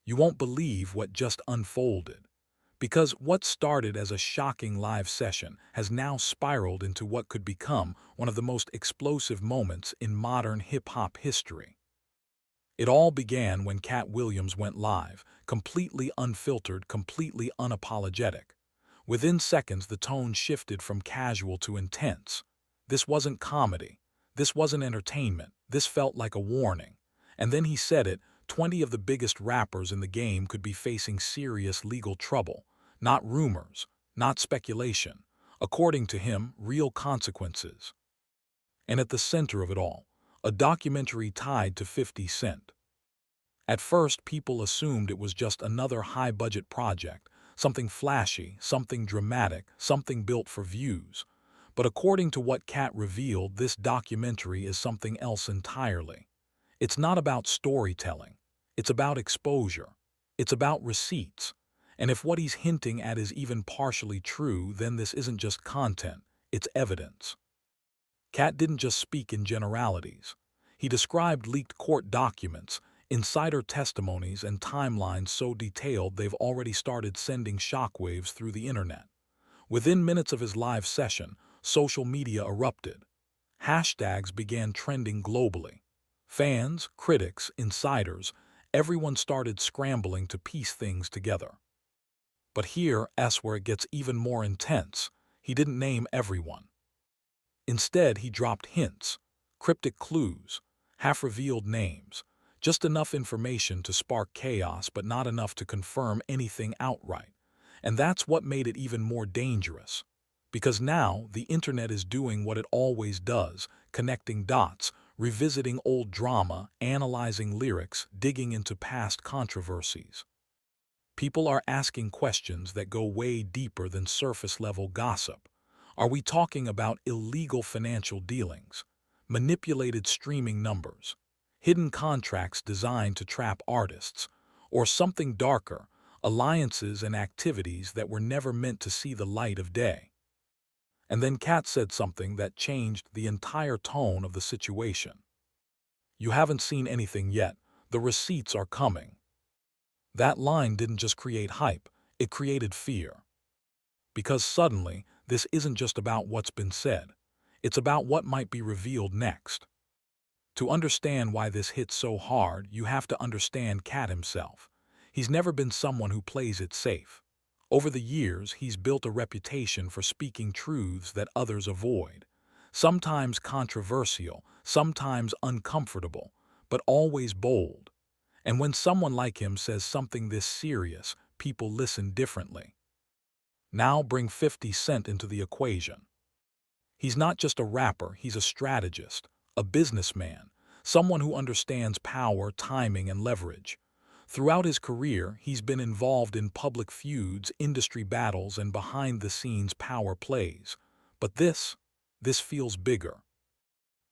You won't believe what just unfolded. Because what started as a shocking live session has now spiraled into what could become one of the most explosive moments in modern hip-hop history. It all began when Katt Williams went live, completely unfiltered, completely unapologetic. Within seconds, the tone shifted from casual to intense. This wasn't comedy. This wasn't entertainment. This felt like a warning. And then he said it, 20 of the biggest rappers in the game could be facing serious legal trouble. Not rumors, not speculation. According to him, real consequences. And at the center of it all, a documentary tied to 50 Cent. At first, people assumed it was just another high-budget project, something flashy, something dramatic, something built for views. But according to what Katt revealed, this documentary is something else entirely. It's not about storytelling. It's about exposure. It's about receipts. And if what he's hinting at is even partially true, then this isn't just content, it's evidence. Katt didn't just speak in generalities. He described leaked court documents, insider testimonies, and timelines so detailed they've already started sending shockwaves through the internet. Within minutes of his live session, social media erupted. Hashtags began trending globally. Fans, critics, insiders, everyone started scrambling to piece things together. But here's where it gets even more intense. He didn't name everyone. Instead, he dropped hints, cryptic clues, half-revealed names, just enough information to spark chaos but not enough to confirm anything outright. And that's what made it even more dangerous. Because now, the internet is doing what it always does, connecting dots, revisiting old drama, analyzing lyrics, digging into past controversies. People are asking questions that go way deeper than surface-level gossip. Are we talking about illegal financial dealings, manipulated streaming numbers, hidden contracts designed to trap artists, or something darker, alliances and activities that were never meant to see the light of day? And then Katt said something that changed the entire tone of the situation. You haven't seen anything yet. The receipts are coming. That line didn't just create hype, it created fear. Because suddenly, this isn't just about what's been said. It's about what might be revealed next. To understand why this hits so hard, you have to understand Katt himself. He's never been someone who plays it safe. Over the years, he's built a reputation for speaking truths that others avoid. Sometimes controversial, sometimes uncomfortable, but always bold. And when someone like him says something this serious, people listen differently. Now bring 50 Cent into the equation. He's not just a rapper, he's a strategist, a businessman, someone who understands power, timing, and leverage. Throughout his career, he's been involved in public feuds, industry battles, and behind-the-scenes power plays. But this feels bigger.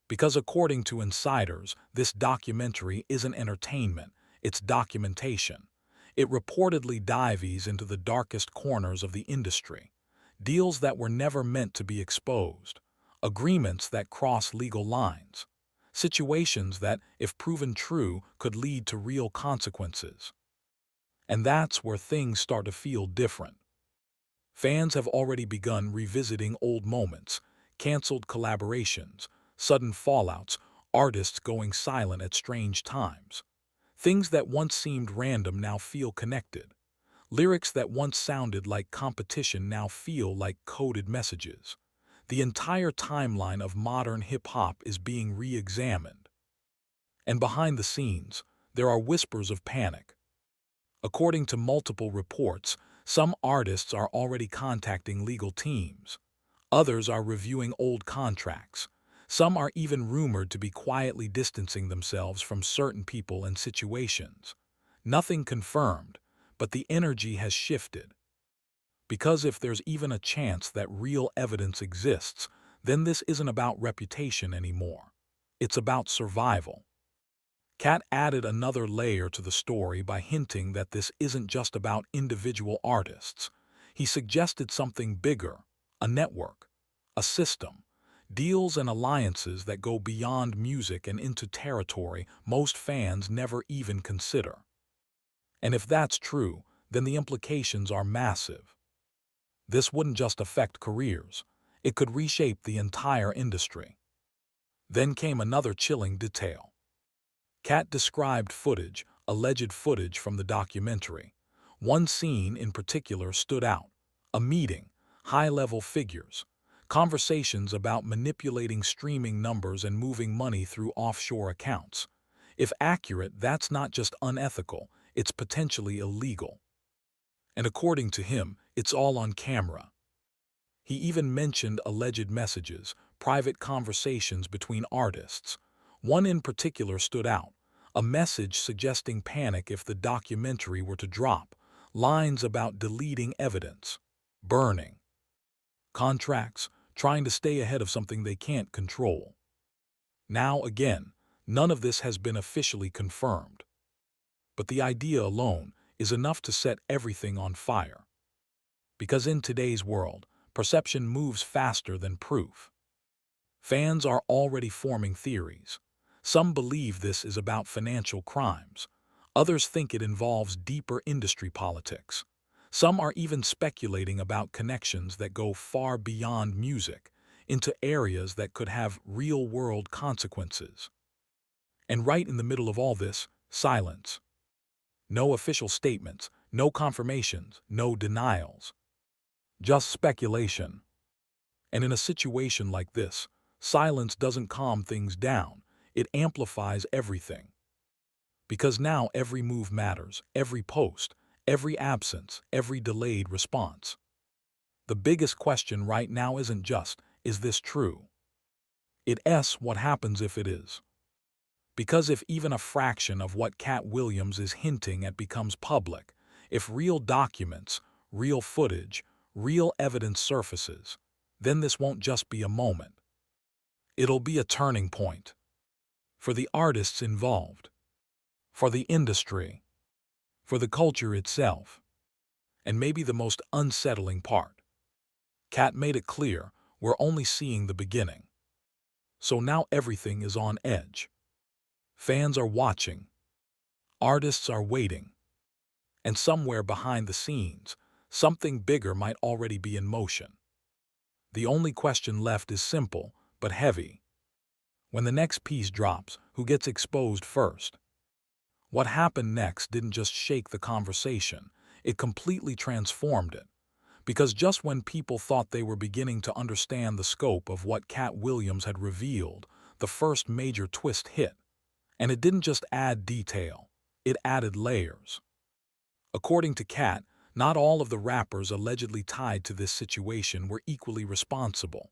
Because according to insiders, this documentary isn't entertainment, it's documentation. It reportedly dives into the darkest corners of the industry. Deals that were never meant to be exposed. Agreements that cross legal lines. Situations that, if proven true, could lead to real consequences. And that's where things start to feel different. Fans have already begun revisiting old moments, canceled collaborations, sudden fallouts, artists going silent at strange times. Things that once seemed random now feel connected. Lyrics that once sounded like competition now feel like coded messages. The entire timeline of modern hip-hop is being re-examined. And behind the scenes, there are whispers of panic. According to multiple reports, some artists are already contacting legal teams. Others are reviewing old contracts. Some are even rumored to be quietly distancing themselves from certain people and situations. Nothing confirmed, but the energy has shifted. Because if there's even a chance that real evidence exists, then this isn't about reputation anymore. It's about survival. Katt added another layer to the story by hinting that this isn't just about individual artists. He suggested something bigger, a network, a system, deals and alliances that go beyond music and into territory most fans never even consider. And if that's true, then the implications are massive. This wouldn't just affect careers. It could reshape the entire industry. Then came another chilling detail. Katt described alleged footage from the documentary. One scene in particular stood out: a meeting, high-level figures, conversations about manipulating streaming numbers and moving money through offshore accounts. If accurate, that's not just unethical, it's potentially illegal. And according to him, it's all on camera. He even mentioned alleged messages, private conversations between artists. One in particular stood out: a message suggesting panic if the documentary were to drop, lines about deleting evidence, burning contracts, trying to stay ahead of something they can't control. Now again, none of this has been officially confirmed. But the idea alone is enough to set everything on fire. Because in today's world, perception moves faster than proof. Fans are already forming theories. Some believe this is about financial crimes. Others think it involves deeper industry politics. Some are even speculating about connections that go far beyond music, into areas that could have real-world consequences. And right in the middle of all this, silence. No official statements, no confirmations, no denials. Just speculation. And in a situation like this, silence doesn't calm things down, it amplifies everything. Because now every move matters, every post, every absence, every delayed response. The biggest question right now isn't just, is this true? It's what happens if it is. Because if even a fraction of what Katt Williams is hinting at becomes public, if real documents, real footage, real evidence surfaces, then this won't just be a moment. It'll be a turning point. For the artists involved, for the industry, for the culture itself. And maybe the most unsettling part: Katt made it clear, we're only seeing the beginning. So now everything is on edge. Fans are watching. Artists are waiting. And somewhere behind the scenes, something bigger might already be in motion. The only question left is simple, but heavy. When the next piece drops, who gets exposed first? What happened next didn't just shake the conversation, it completely transformed it. Because just when people thought they were beginning to understand the scope of what Katt Williams had revealed, the first major twist hit. And it didn't just add detail, it added layers. According to Katt, not all of the rappers allegedly tied to this situation were equally responsible.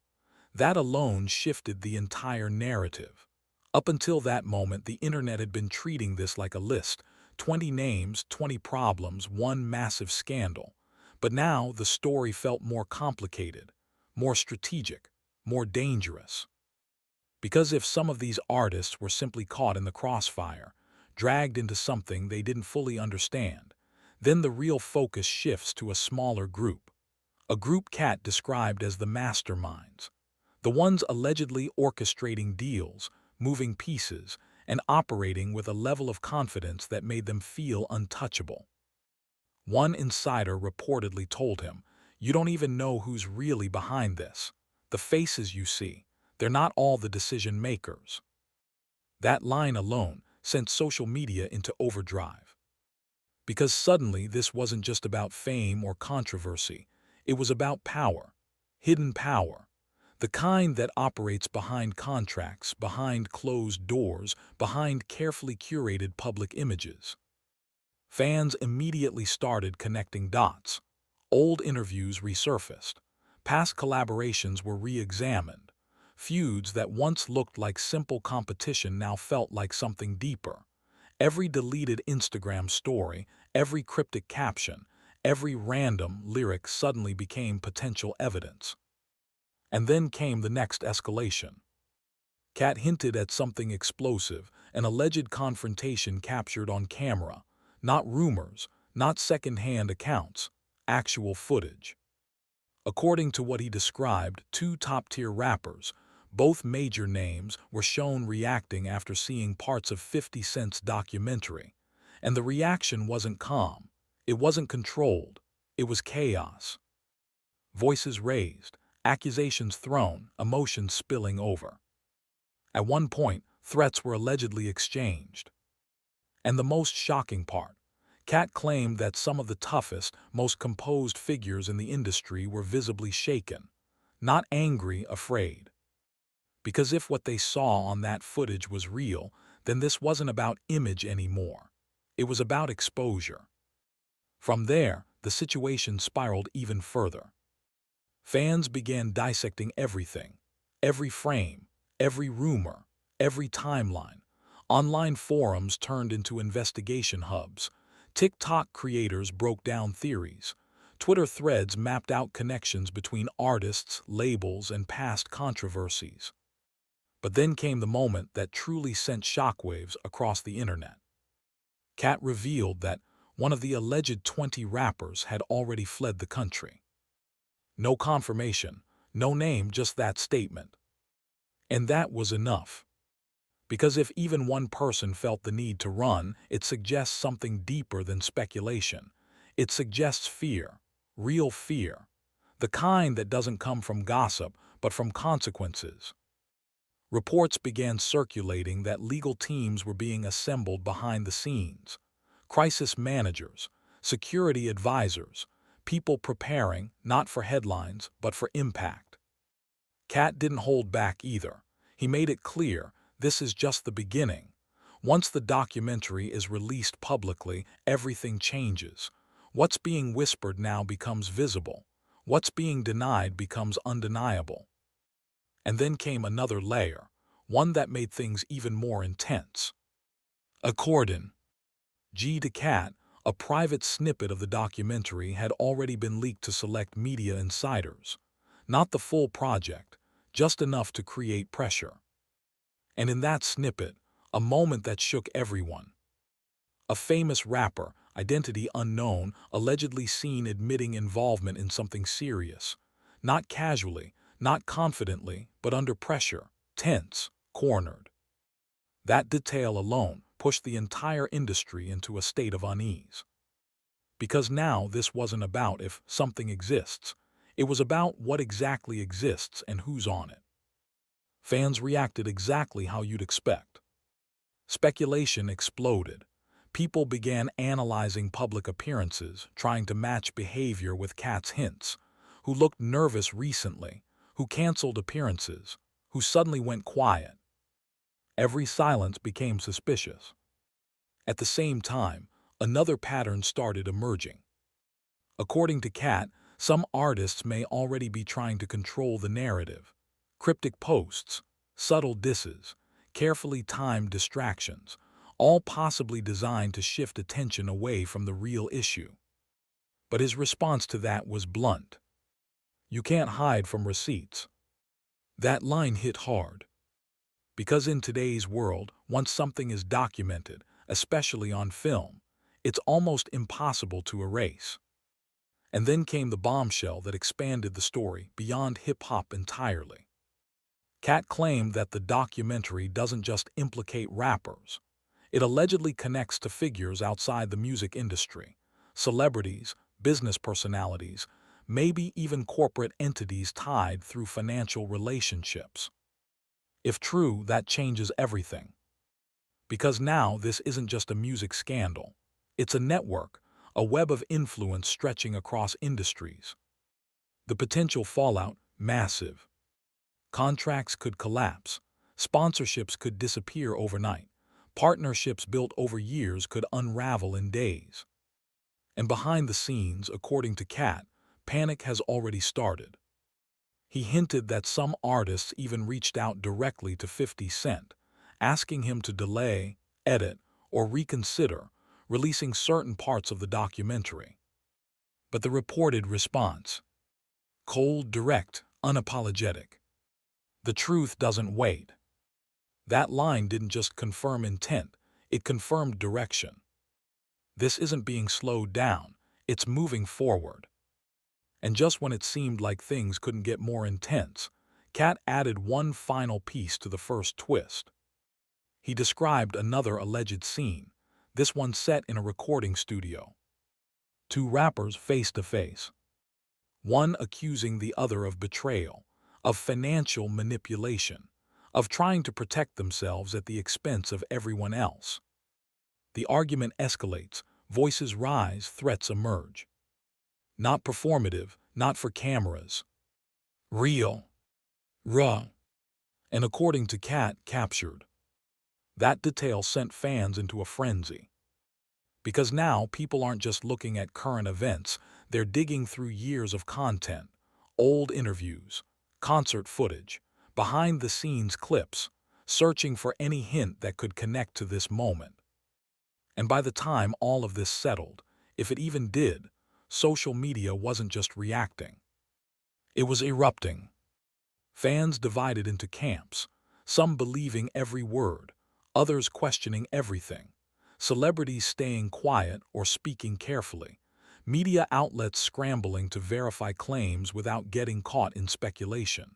That alone shifted the entire narrative. Up until that moment, the internet had been treating this like a list: 20 names, 20 problems, one massive scandal. But now the story felt more complicated, more strategic, more dangerous. Because if some of these artists were simply caught in the crossfire, dragged into something they didn't fully understand, then the real focus shifts to a smaller group. A group Katt described as the masterminds. The ones allegedly orchestrating deals, moving pieces, and operating with a level of confidence that made them feel untouchable. One insider reportedly told him, "You don't even know who's really behind this. The faces you see, they're not all the decision makers." That line alone sent social media into overdrive. Because suddenly this wasn't just about fame or controversy, it was about power, hidden power. The kind that operates behind contracts, behind closed doors, behind carefully curated public images. Fans immediately started connecting dots. Old interviews resurfaced. Past collaborations were re-examined. Feuds that once looked like simple competition now felt like something deeper. Every deleted Instagram story, every cryptic caption, every random lyric suddenly became potential evidence. And then came the next escalation. Katt hinted at something explosive, an alleged confrontation captured on camera. Not rumors, not second-hand accounts, actual footage. According to what he described, two top-tier rappers, both major names, were shown reacting after seeing parts of 50 Cent's documentary. And the reaction wasn't calm. It wasn't controlled. It was chaos. Voices raised, accusations thrown, emotions spilling over. At one point, threats were allegedly exchanged. And the most shocking part, Katt claimed that some of the toughest, most composed figures in the industry were visibly shaken, not angry, afraid. Because if what they saw on that footage was real, then this wasn't about image anymore. It was about exposure. From there, the situation spiraled even further. Fans began dissecting everything, every frame, every rumor, every timeline. Online forums turned into investigation hubs. TikTok creators broke down theories. Twitter threads mapped out connections between artists, labels, and past controversies. But then came the moment that truly sent shockwaves across the internet. Katt revealed that one of the alleged 20 rappers had already fled the country. No confirmation, no name, just that statement. And that was enough. Because if even one person felt the need to run, it suggests something deeper than speculation. It suggests fear, real fear, the kind that doesn't come from gossip, but from consequences. Reports began circulating that legal teams were being assembled behind the scenes. Crisis managers, security advisors, people preparing not for headlines but for impact. Katt didn't hold back either. He made it clear this is just the beginning. Once the documentary is released publicly, everything changes. What's being whispered now becomes visible. What's being denied becomes undeniable. And then came another layer, one that made things even more intense. According to Katt, a private snippet of the documentary had already been leaked to select media insiders. Not the full project, just enough to create pressure. And in that snippet, a moment that shook everyone. A famous rapper, identity unknown, allegedly seen admitting involvement in something serious. Not casually, not confidently, but under pressure, tense, cornered. That detail alone pushed the entire industry into a state of unease. Because now this wasn't about if something exists. It was about what exactly exists and who's on it. Fans reacted exactly how you'd expect. Speculation exploded. People began analyzing public appearances, trying to match behavior with Katt's hints. Who looked nervous recently, who canceled appearances, who suddenly went quiet. Every silence became suspicious. At the same time, another pattern started emerging. According to Katt, some artists may already be trying to control the narrative. Cryptic posts, subtle disses, carefully timed distractions, all possibly designed to shift attention away from the real issue. But his response to that was blunt. You can't hide from receipts. That line hit hard. Because in today's world, once something is documented, especially on film, it's almost impossible to erase. And then came the bombshell that expanded the story beyond hip-hop entirely. Katt claimed that the documentary doesn't just implicate rappers. It allegedly connects to figures outside the music industry, celebrities, business personalities, maybe even corporate entities tied through financial relationships. If true, that changes everything. Because now this isn't just a music scandal. It's a network, a web of influence stretching across industries. The potential fallout, massive. Contracts could collapse. Sponsorships could disappear overnight. Partnerships built over years could unravel in days. And behind the scenes, according to Katt, panic has already started. He hinted that some artists even reached out directly to 50 Cent, asking him to delay, edit, or reconsider releasing certain parts of the documentary. But the reported response: cold, direct, unapologetic. The truth doesn't wait. That line didn't just confirm intent, it confirmed direction. This isn't being slowed down, it's moving forward. And just when it seemed like things couldn't get more intense, Katt added one final piece to the first twist. He described another alleged scene, this one set in a recording studio. Two rappers face to face. One accusing the other of betrayal, of financial manipulation, of trying to protect themselves at the expense of everyone else. The argument escalates, voices rise, threats emerge. Not performative, not for cameras. Real. Raw. And according to Katt, captured. That detail sent fans into a frenzy. Because now people aren't just looking at current events, they're digging through years of content, old interviews, concert footage, behind-the-scenes clips, searching for any hint that could connect to this moment. And by the time all of this settled, if it even did, social media wasn't just reacting. It was erupting. Fans divided into camps, some believing every word, others questioning everything, celebrities staying quiet or speaking carefully, media outlets scrambling to verify claims without getting caught in speculation.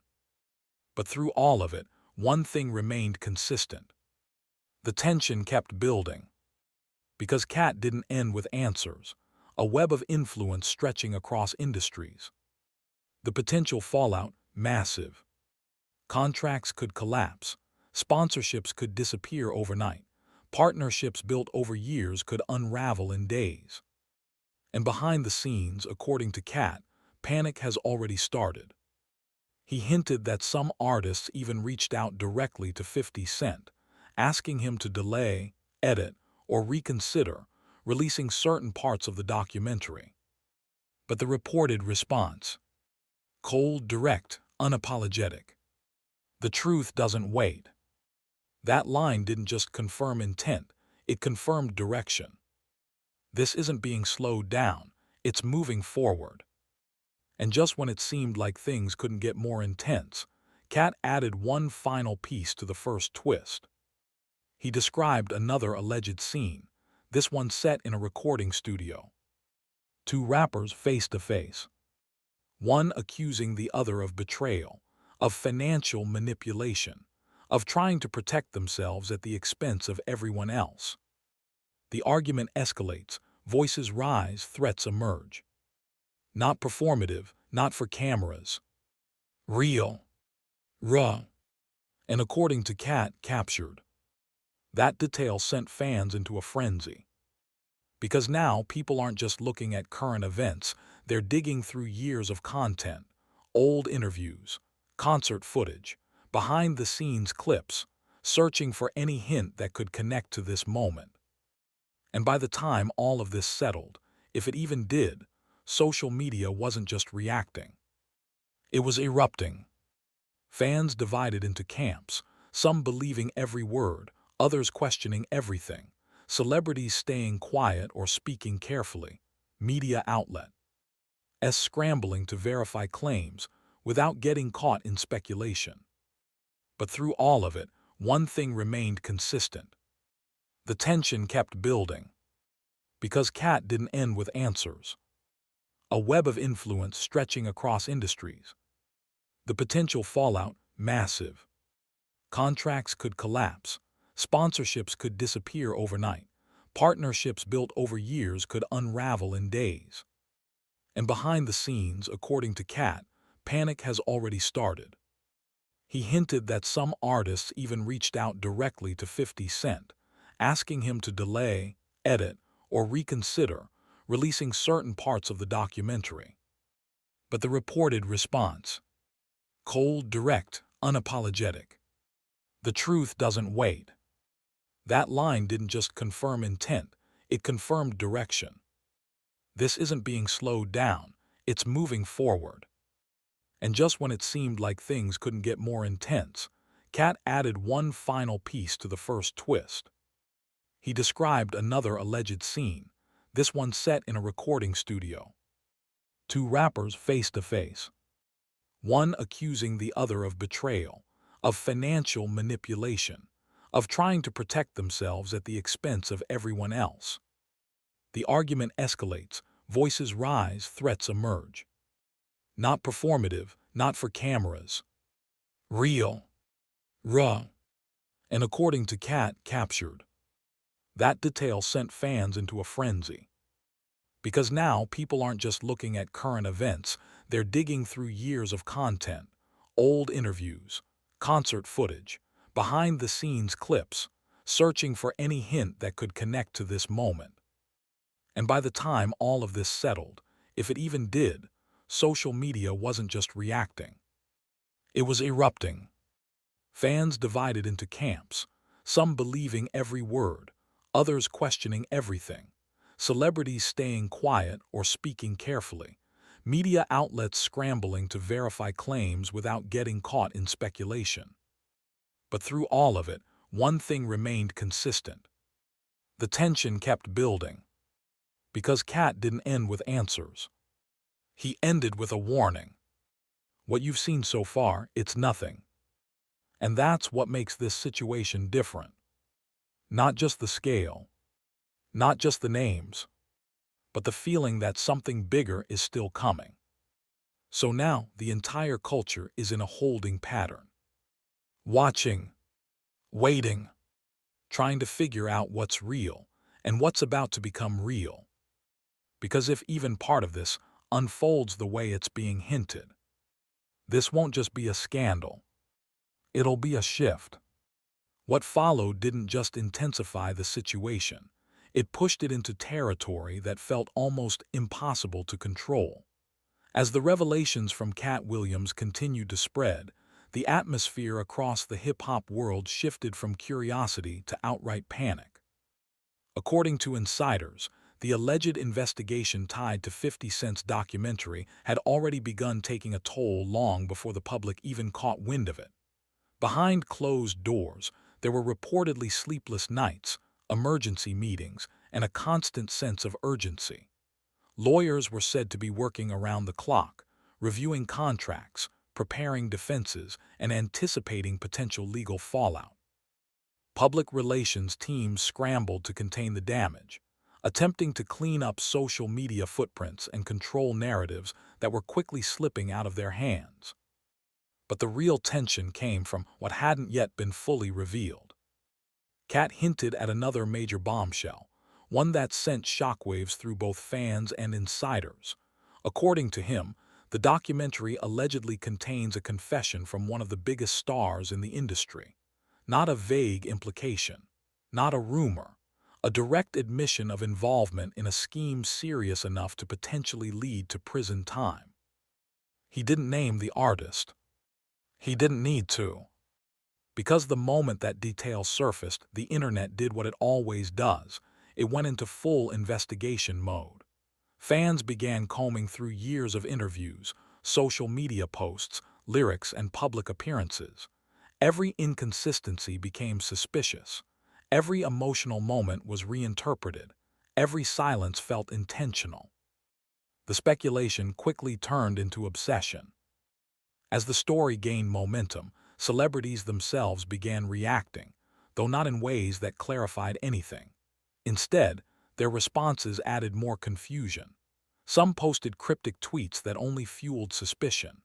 But through all of it, one thing remained consistent. The tension kept building. Because Katt didn't end with answers, a web of influence stretching across industries. The potential fallout, massive. Contracts could collapse, sponsorships could disappear overnight, partnerships built over years could unravel in days. And behind the scenes, according to Katt, panic has already started. He hinted that some artists even reached out directly to 50 Cent, asking him to delay, edit, or reconsider releasing certain parts of the documentary. But the reported response: cold, direct, unapologetic. The truth doesn't wait. That line didn't just confirm intent, it confirmed direction. This isn't being slowed down, it's moving forward. And just when it seemed like things couldn't get more intense, Katt added one final piece to the first twist. He described another alleged scene, this one set in a recording studio. Two rappers face to face. One accusing the other of betrayal, of financial manipulation, of trying to protect themselves at the expense of everyone else. The argument escalates, voices rise, threats emerge. Not performative, not for cameras. Real. Raw. And according to Katt, captured. That detail sent fans into a frenzy. Because now people aren't just looking at current events, they're digging through years of content, old interviews, concert footage, behind-the-scenes clips, searching for any hint that could connect to this moment. And by the time all of this settled, if it even did, social media wasn't just reacting. It was erupting. Fans divided into camps, some believing every word, others questioning everything, celebrities staying quiet or speaking carefully, media outlets scrambling to verify claims without getting caught in speculation. But through all of it, one thing remained consistent. The tension kept building. Because Katt didn't end with answers. A web of influence stretching across industries. The potential fallout, massive. Contracts could collapse, sponsorships could disappear overnight, partnerships built over years could unravel in days. And behind the scenes, according to Katt, panic has already started. He hinted that some artists even reached out directly to 50 Cent, asking him to delay, edit, or reconsider releasing certain parts of the documentary. But the reported response: cold, direct, unapologetic. The truth doesn't wait. That line didn't just confirm intent, it confirmed direction. This isn't being slowed down, it's moving forward. And just when it seemed like things couldn't get more intense, Katt added one final piece to the first twist. He described another alleged scene, this one set in a recording studio. Two rappers face to face. One accusing the other of betrayal, of financial manipulation, of trying to protect themselves at the expense of everyone else. The argument escalates, voices rise, threats emerge. Not performative, not for cameras. Real. Raw. And according to Katt, captured. That detail sent fans into a frenzy. Because now people aren't just looking at current events, they're digging through years of content, old interviews, concert footage, behind-the-scenes clips, searching for any hint that could connect to this moment. And by the time all of this settled, if it even did, social media wasn't just reacting. It was erupting. Fans divided into camps, some believing every word, others questioning everything, celebrities staying quiet or speaking carefully, media outlets scrambling to verify claims without getting caught in speculation. But through all of it, one thing remained consistent. The tension kept building. Because Katt didn't end with answers. He ended with a warning. What you've seen so far, it's nothing. And that's what makes this situation different. Not just the scale, not just the names, but the feeling that something bigger is still coming. So now the entire culture is in a holding pattern. Watching, waiting, trying to figure out what's real and what's about to become real. Because if even part of this unfolds the way it's being hinted, this won't just be a scandal. It'll be a shift. What followed didn't just intensify the situation. It pushed it into territory that felt almost impossible to control. As the revelations from Katt Williams continued to spread, the atmosphere across the hip-hop world shifted from curiosity to outright panic. According to insiders, the alleged investigation tied to 50 Cent's documentary had already begun taking a toll long before the public even caught wind of it. Behind closed doors, there were reportedly sleepless nights, emergency meetings, and a constant sense of urgency. Lawyers were said to be working around the clock, reviewing contracts, preparing defenses, and anticipating potential legal fallout. Public relations teams scrambled to contain the damage, attempting to clean up social media footprints and control narratives that were quickly slipping out of their hands. But the real tension came from what hadn't yet been fully revealed. Katt hinted at another major bombshell, one that sent shockwaves through both fans and insiders. According to him, the documentary allegedly contains a confession from one of the biggest stars in the industry. Not a vague implication, not a rumor, a direct admission of involvement in a scheme serious enough to potentially lead to prison time. He didn't name the artist. He didn't need to. Because the moment that detail surfaced, the internet did what it always does. It went into full investigation mode. Fans began combing through years of interviews, social media posts, lyrics, and public appearances. Every inconsistency became suspicious. Every emotional moment was reinterpreted. Every silence felt intentional. The speculation quickly turned into obsession. As the story gained momentum, celebrities themselves began reacting, though not in ways that clarified anything. Instead, their responses added more confusion. Some posted cryptic tweets that only fueled suspicion.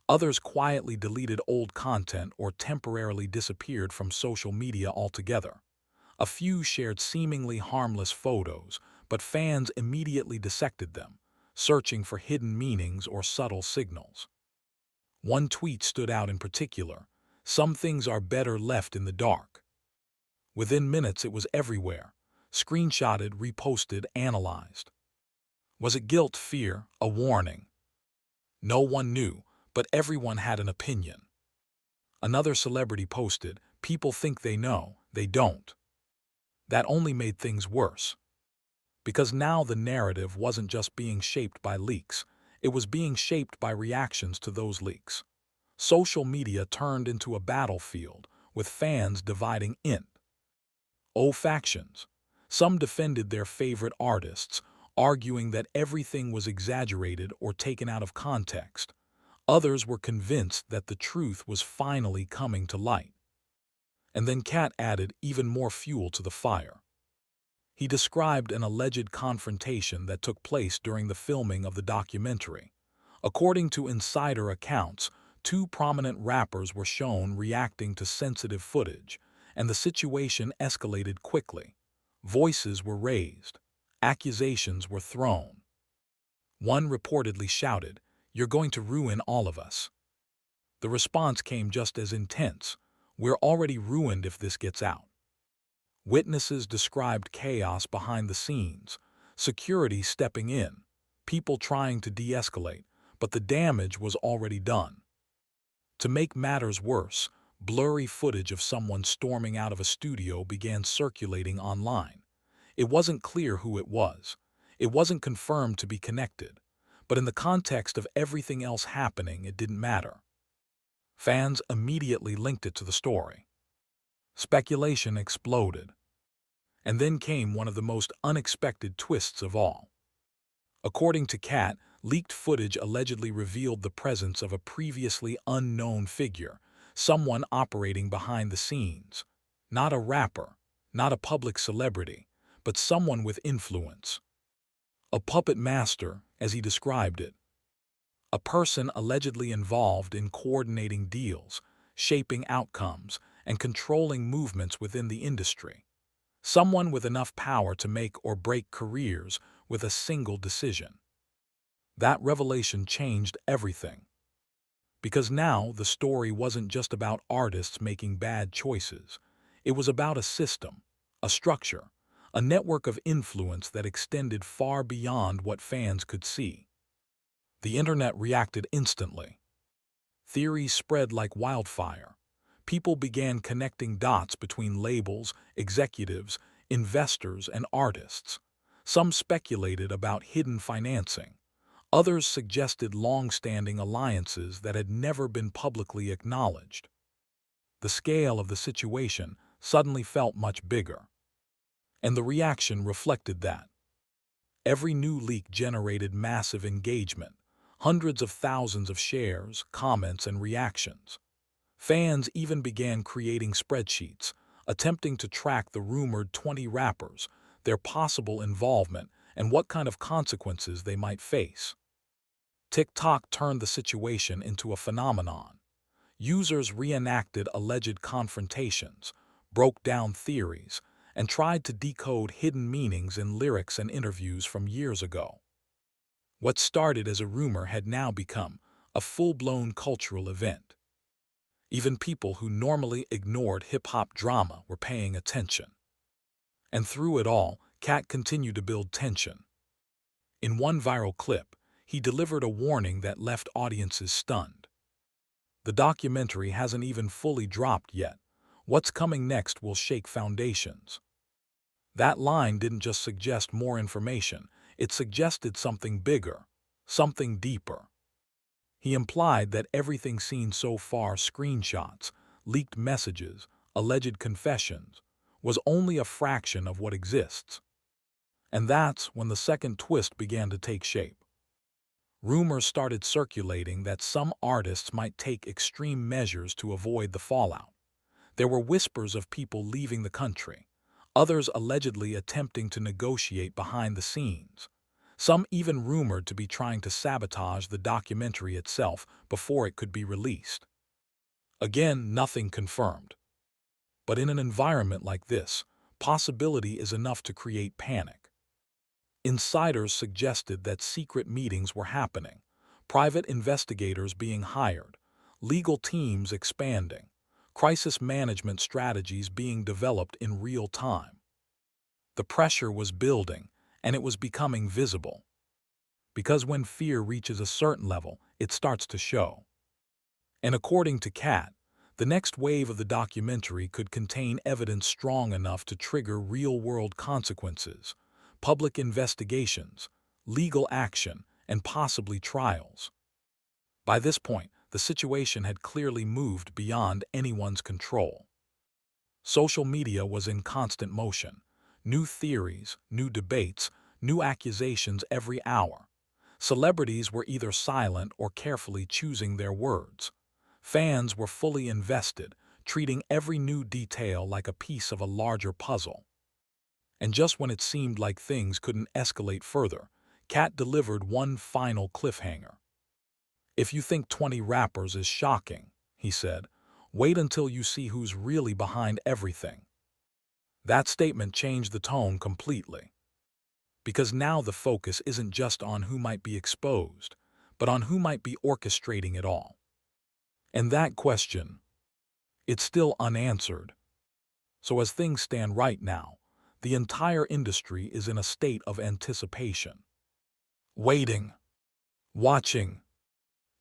Others quietly deleted old content or temporarily disappeared from social media altogether. A few shared seemingly harmless photos, but fans immediately dissected them, searching for hidden meanings or subtle signals. One tweet stood out in particular: "Some things are better left in the dark." Within minutes it was everywhere, screenshotted, reposted, analyzed. Was it guilt, fear, a warning? No one knew, but everyone had an opinion. Another celebrity posted, "People think they know, they don't." That only made things worse. Because now the narrative wasn't just being shaped by leaks, it was being shaped by reactions to those leaks. Social media turned into a battlefield, with fans dividing factions. Some defended their favorite artists, arguing that everything was exaggerated or taken out of context. Others were convinced that the truth was finally coming to light. And then Katt added even more fuel to the fire. He described an alleged confrontation that took place during the filming of the documentary. According to insider accounts, two prominent rappers were shown reacting to sensitive footage, and the situation escalated quickly. Voices were raised. Accusations were thrown. One reportedly shouted, "You're going to ruin all of us." The response came just as intense. "We're already ruined if this gets out." Witnesses described chaos behind the scenes, security stepping in, people trying to de-escalate, but the damage was already done. To make matters worse, blurry footage of someone storming out of a studio began circulating online. It wasn't clear who it was. It wasn't confirmed to be connected. But in the context of everything else happening, it didn't matter. Fans immediately linked it to the story. Speculation exploded. And then came one of the most unexpected twists of all. According to Katt, leaked footage allegedly revealed the presence of a previously unknown figure, someone operating behind the scenes. Not a rapper, not a public celebrity, but someone with influence. A puppet master, as he described it. A person allegedly involved in coordinating deals, shaping outcomes, and controlling movements within the industry. Someone with enough power to make or break careers with a single decision. That revelation changed everything. Because now the story wasn't just about artists making bad choices. It was about a system, a structure, a network of influence that extended far beyond what fans could see. The internet reacted instantly. Theories spread like wildfire. People began connecting dots between labels, executives, investors, and artists. Some speculated about hidden financing. Others suggested long-standing alliances that had never been publicly acknowledged. The scale of the situation suddenly felt much bigger. And the reaction reflected that. Every new leak generated massive engagement, hundreds of thousands of shares, comments, and reactions. Fans even began creating spreadsheets, attempting to track the rumored 20 rappers, their possible involvement, and what kind of consequences they might face. TikTok turned the situation into a phenomenon. Users reenacted alleged confrontations, broke down theories, and tried to decode hidden meanings in lyrics and interviews from years ago. What started as a rumor had now become a full-blown cultural event. Even people who normally ignored hip-hop drama were paying attention. And through it all, Katt continued to build tension. In one viral clip, he delivered a warning that left audiences stunned. The documentary hasn't even fully dropped yet. What's coming next will shake foundations. That line didn't just suggest more information, it suggested something bigger, something deeper. He implied that everything seen so far, screenshots, leaked messages, alleged confessions, was only a fraction of what exists. And that's when the second twist began to take shape. Rumors started circulating that some artists might take extreme measures to avoid the fallout. There were whispers of people leaving the country, others allegedly attempting to negotiate behind the scenes. Some even rumored to be trying to sabotage the documentary itself before it could be released. Again, nothing confirmed. But in an environment like this, possibility is enough to create panic. Insiders suggested that secret meetings were happening, private investigators being hired, legal teams expanding, crisis management strategies being developed in real time. The pressure was building, and it was becoming visible. Because when fear reaches a certain level, it starts to show. And according to Katt, the next wave of the documentary could contain evidence strong enough to trigger real-world consequences, public investigations, legal action, and possibly trials. By this point, the situation had clearly moved beyond anyone's control. Social media was in constant motion. New theories, new debates, new accusations every hour. Celebrities were either silent or carefully choosing their words. Fans were fully invested, treating every new detail like a piece of a larger puzzle. And just when it seemed like things couldn't escalate further, Katt delivered one final cliffhanger. "If you think 20 rappers is shocking," he said, "wait until you see who's really behind everything." That statement changed the tone completely, because now the focus isn't just on who might be exposed, but on who might be orchestrating it all. And that question, it's still unanswered. So as things stand right now, the entire industry is in a state of anticipation. Waiting, watching,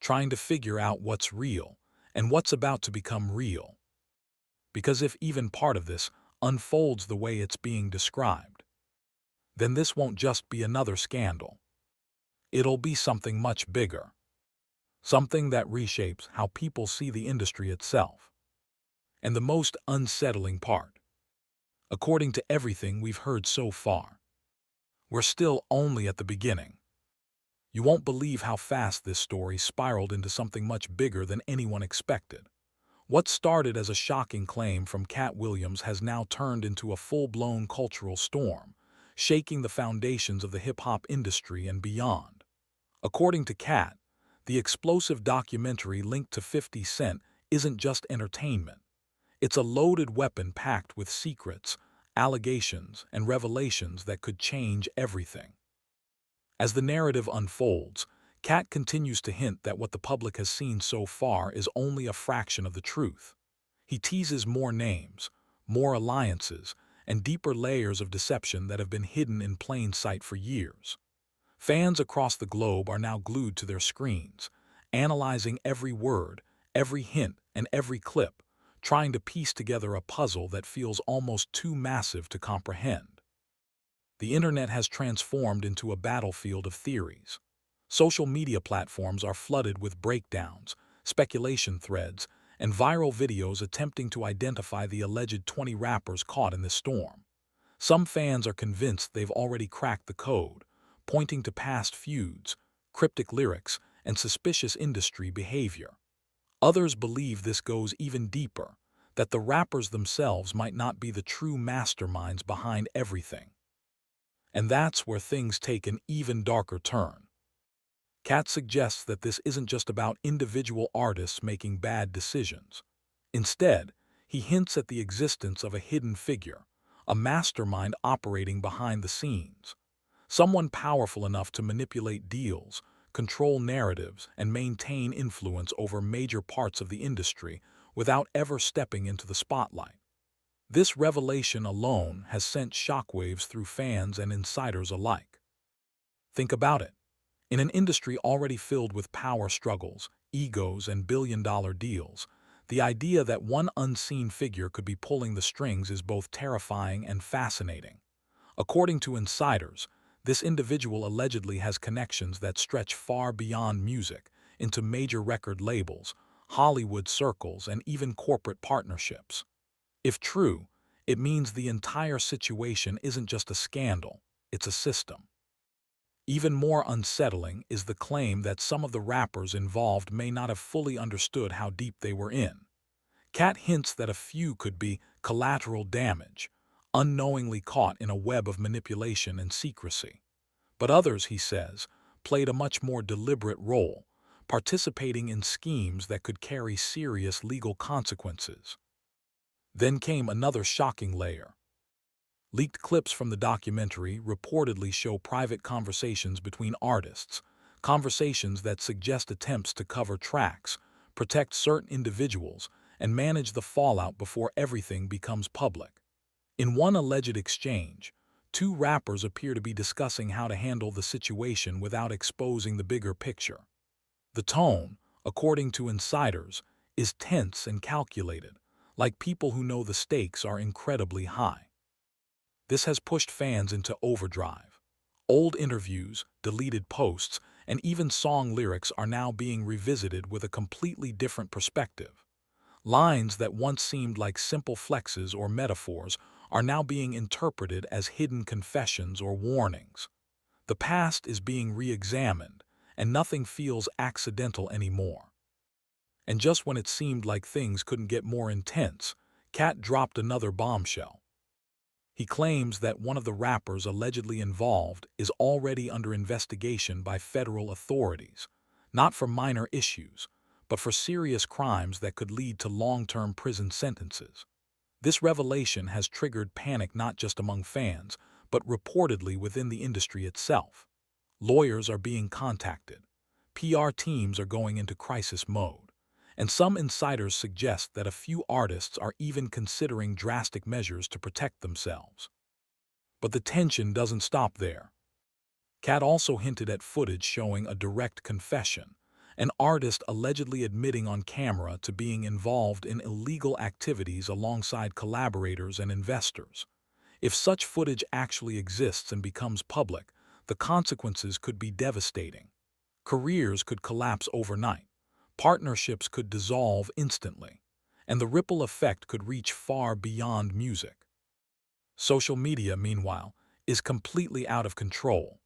trying to figure out what's real and what's about to become real. Because if even part of this unfolds the way it's being described, then this won't just be another scandal. It'll be something much bigger. Something that reshapes how people see the industry itself. And the most unsettling part, according to everything we've heard so far, we're still only at the beginning. You won't believe how fast this story spiraled into something much bigger than anyone expected. What started as a shocking claim from Katt Williams has now turned into a full-blown cultural storm, shaking the foundations of the hip-hop industry and beyond. According to Katt, the explosive documentary linked to 50 Cent isn't just entertainment. It's a loaded weapon packed with secrets, allegations, and revelations that could change everything. As the narrative unfolds, Katt continues to hint that what the public has seen so far is only a fraction of the truth. He teases more names, more alliances, and deeper layers of deception that have been hidden in plain sight for years. Fans across the globe are now glued to their screens, analyzing every word, every hint, and every clip, trying to piece together a puzzle that feels almost too massive to comprehend. The internet has transformed into a battlefield of theories. Social media platforms are flooded with breakdowns, speculation threads, and viral videos attempting to identify the alleged 20 rappers caught in this storm. Some fans are convinced they've already cracked the code, pointing to past feuds, cryptic lyrics, and suspicious industry behavior. Others believe this goes even deeper, that the rappers themselves might not be the true masterminds behind everything. And that's where things take an even darker turn. Katt suggests that this isn't just about individual artists making bad decisions. Instead, he hints at the existence of a hidden figure, a mastermind operating behind the scenes, someone powerful enough to manipulate deals, control narratives, and maintain influence over major parts of the industry without ever stepping into the spotlight. This revelation alone has sent shockwaves through fans and insiders alike. Think about it. In an industry already filled with power struggles, egos, and billion-dollar deals, the idea that one unseen figure could be pulling the strings is both terrifying and fascinating. According to insiders, this individual allegedly has connections that stretch far beyond music, into major record labels, Hollywood circles, and even corporate partnerships. If true, it means the entire situation isn't just a scandal, it's a system. Even more unsettling is the claim that some of the rappers involved may not have fully understood how deep they were in. Katt hints that a few could be collateral damage, unknowingly caught in a web of manipulation and secrecy. But others, he says, played a much more deliberate role, participating in schemes that could carry serious legal consequences. Then came another shocking layer. Leaked clips from the documentary reportedly show private conversations between artists, conversations that suggest attempts to cover tracks, protect certain individuals, and manage the fallout before everything becomes public. In one alleged exchange, two rappers appear to be discussing how to handle the situation without exposing the bigger picture. The tone, according to insiders, is tense and calculated, like people who know the stakes are incredibly high. This has pushed fans into overdrive. Old interviews, deleted posts, and even song lyrics are now being revisited with a completely different perspective. Lines that once seemed like simple flexes or metaphors are now being interpreted as hidden confessions or warnings. The past is being re-examined, and nothing feels accidental anymore. And just when it seemed like things couldn't get more intense, Katt dropped another bombshell. He claims that one of the rappers allegedly involved is already under investigation by federal authorities, not for minor issues, but for serious crimes that could lead to long-term prison sentences. This revelation has triggered panic not just among fans, but reportedly within the industry itself. Lawyers are being contacted, PR teams are going into crisis mode, and some insiders suggest that a few artists are even considering drastic measures to protect themselves. But the tension doesn't stop there. Katt also hinted at footage showing a direct confession, an artist allegedly admitting on camera to being involved in illegal activities alongside collaborators and investors. If such footage actually exists and becomes public, the consequences could be devastating. Careers could collapse overnight, partnerships could dissolve instantly, and the ripple effect could reach far beyond music. Social media, meanwhile, is completely out of control.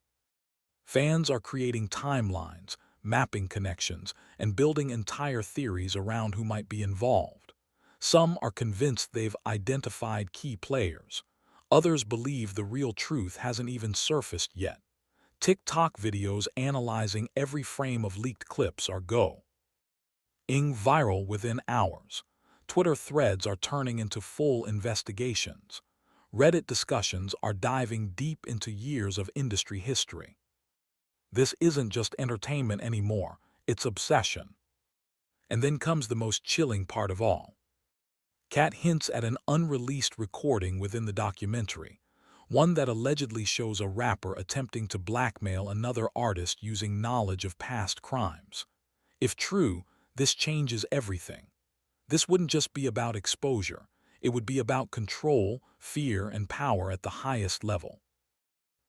Fans are creating timelines, mapping connections, and building entire theories around who might be involved. Some are convinced they've identified key players. Others believe the real truth hasn't even surfaced yet. TikTok videos analyzing every frame of leaked clips are going viral within hours. Twitter threads are turning into full investigations. Reddit discussions are diving deep into years of industry history. This isn't just entertainment anymore, it's obsession. And then comes the most chilling part of all. Katt hints at an unreleased recording within the documentary, one that allegedly shows a rapper attempting to blackmail another artist using knowledge of past crimes. If true, this changes everything. This wouldn't just be about exposure, it would be about control, fear, and power at the highest level.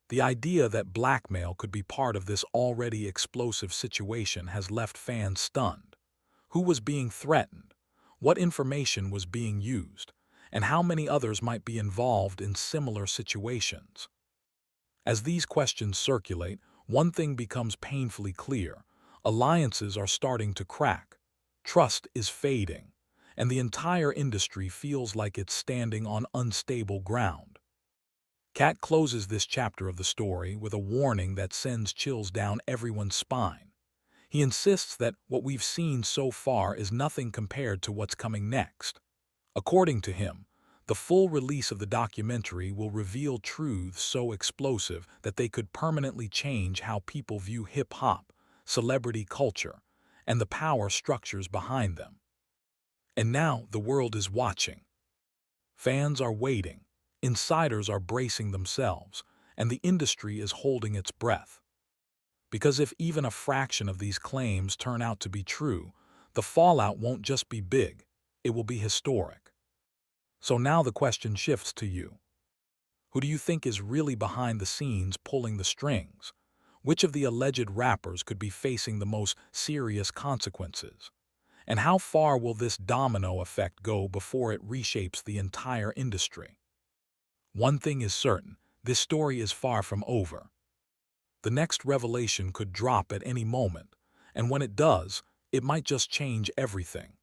The idea that blackmail could be part of this already explosive situation has left fans stunned. Who was being threatened? What information was being used? And how many others might be involved in similar situations? As these questions circulate, one thing becomes painfully clear. Alliances are starting to crack. Trust is fading, and the entire industry feels like it's standing on unstable ground. Katt closes this chapter of the story with a warning that sends chills down everyone's spine. He insists that what we've seen so far is nothing compared to what's coming next. According to him, the full release of the documentary will reveal truths so explosive that they could permanently change how people view hip-hop, celebrity culture, and the power structures behind them. And now the world is watching. Fans are waiting, insiders are bracing themselves, and the industry is holding its breath. Because if even a fraction of these claims turn out to be true, the fallout won't just be big, it will be historic. So now the question shifts to you. Who do you think is really behind the scenes pulling the strings? Which of the alleged rappers could be facing the most serious consequences? And how far will this domino effect go before it reshapes the entire industry? One thing is certain, this story is far from over. The next revelation could drop at any moment, and when it does, it might just change everything.